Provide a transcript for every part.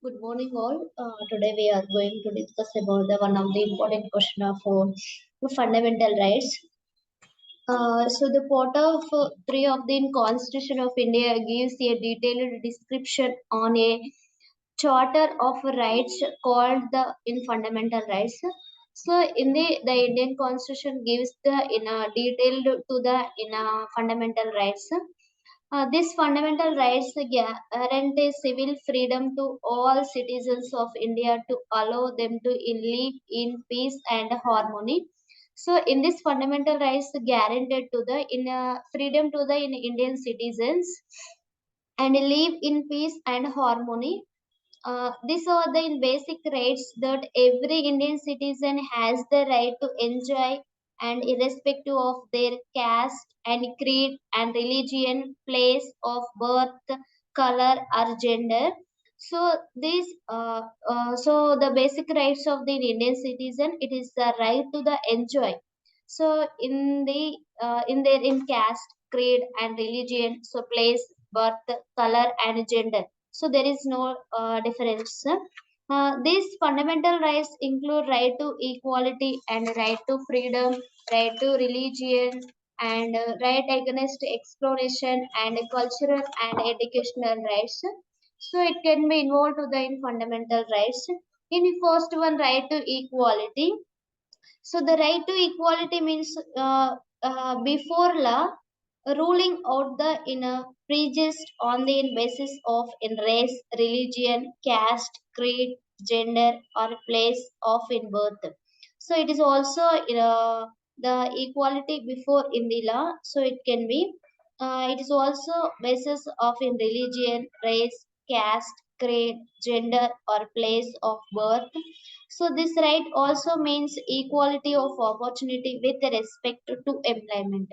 Good morning, all. Today we are going to discuss about the one of the important question of fundamental rights. The part of 3 of the Constitution of India gives a detailed description on a charter of rights called the in fundamental rights. So, in the Indian Constitution gives the in a detailed to the in a fundamental rights. These fundamental rights guarantee civil freedom to all citizens of India to allow them to live in peace and harmony. So, in this fundamental rights guaranteed to the in freedom to the in Indian citizens and live in peace and harmony. These are the basic rights that every Indian citizen has the right to enjoy, and irrespective of their caste and creed and religion, place of birth, color, or gender. So the basic rights of the Indian citizen, it is the right to the enjoy. So in their in caste, creed, and religion, so place, birth, color, and gender, so there is no difference. These fundamental rights include right to equality and right to freedom, right to religion, and right against exploration and cultural and educational rights. So it can be involved to the in fundamental rights. In the first one, right to equality. So the right to equality means before law, ruling out the inner prejudice on the basis of in race, religion, caste, creed, gender, or place of in birth. So it is also the equality before in the law. So it can be. It is also basis of in religion, race, caste, creed, gender, or place of birth. So this right also means equality of opportunity with respect to employment.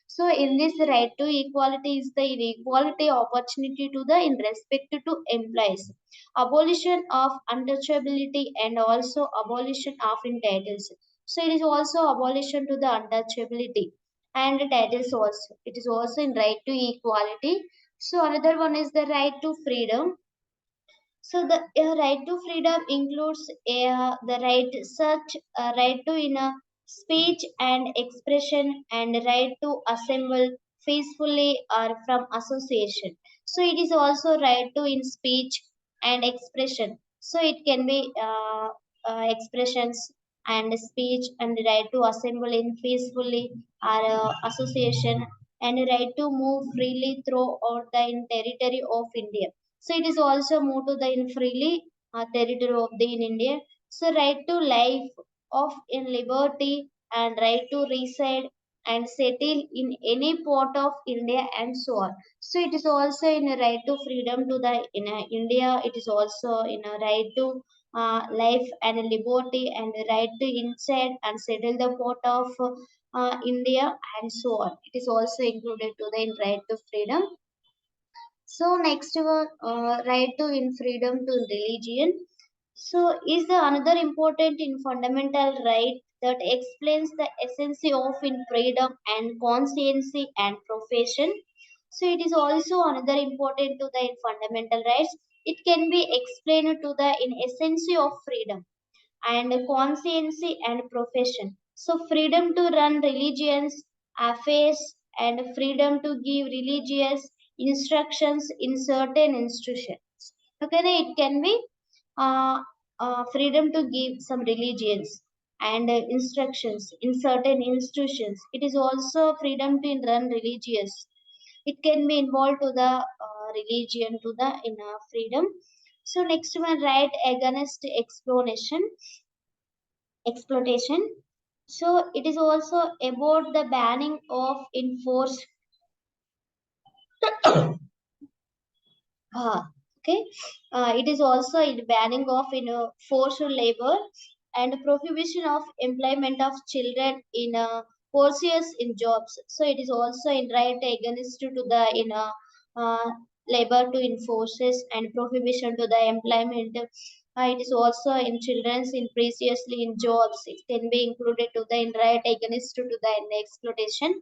So in this right to equality is the equality opportunity to the in respect to employees, abolition of untouchability and also abolition of entitles. So it is also abolition to the untouchability and titles also. It is also in right to equality. So another one is the right to freedom. So the right to freedom includes the right such right to inner speech and expression and right to assemble peacefully or from association. So it is also right to in speech and expression. So it can be expressions and speech and right to assemble in peacefully or association and right to move freely throughout the territory of India. So it is also moved to the in freely territory of the in India. So right to life of in liberty and right to reside and settle in any part of India and so on. So it is also in a right to freedom to the in India. It is also in a right to life and liberty and the right to inside and settle the part of India and so on. It is also included to the in right to freedom. So next one, right to in freedom to religion. So is the another important in fundamental right that explains the essence of in freedom and conscience and profession. So it is also another important to the in fundamental rights. It can be explained to the in essence of freedom and conscience and profession. So freedom to run religions, affairs, and freedom to give religious instructions in certain institutions. Okay, it can be uh, freedom to give some religions and instructions in certain institutions. It is also freedom to run religious. It can be involved to the religion to the in freedom. So next one, right against exploitation. So it is also about the banning of enforced okay. It is also in banning of forced labor and prohibition of employment of children in pursuits in jobs. So it is also in right against to the in uh, labor to enforces and prohibition to the employment. It is also in children's in preciously in jobs. It can be included to the in right against to the in exploitation.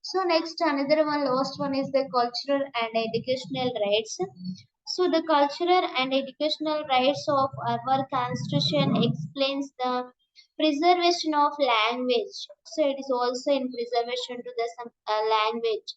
So next another one, last one is the cultural and educational rights. So the cultural and educational rights of our constitution explains the preservation of language. So it is also in preservation to the some, language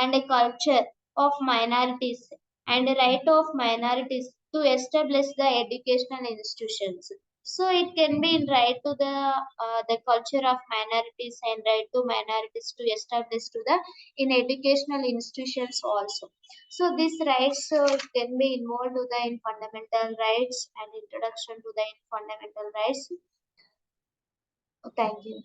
and a culture of minorities and a right of minorities to establish the educational institutions. So it can be in right to the culture of minorities and right to minorities to establish to the in educational institutions also. So these rights can be involved to the in fundamental rights and introduction to the in fundamental rights. Thank you.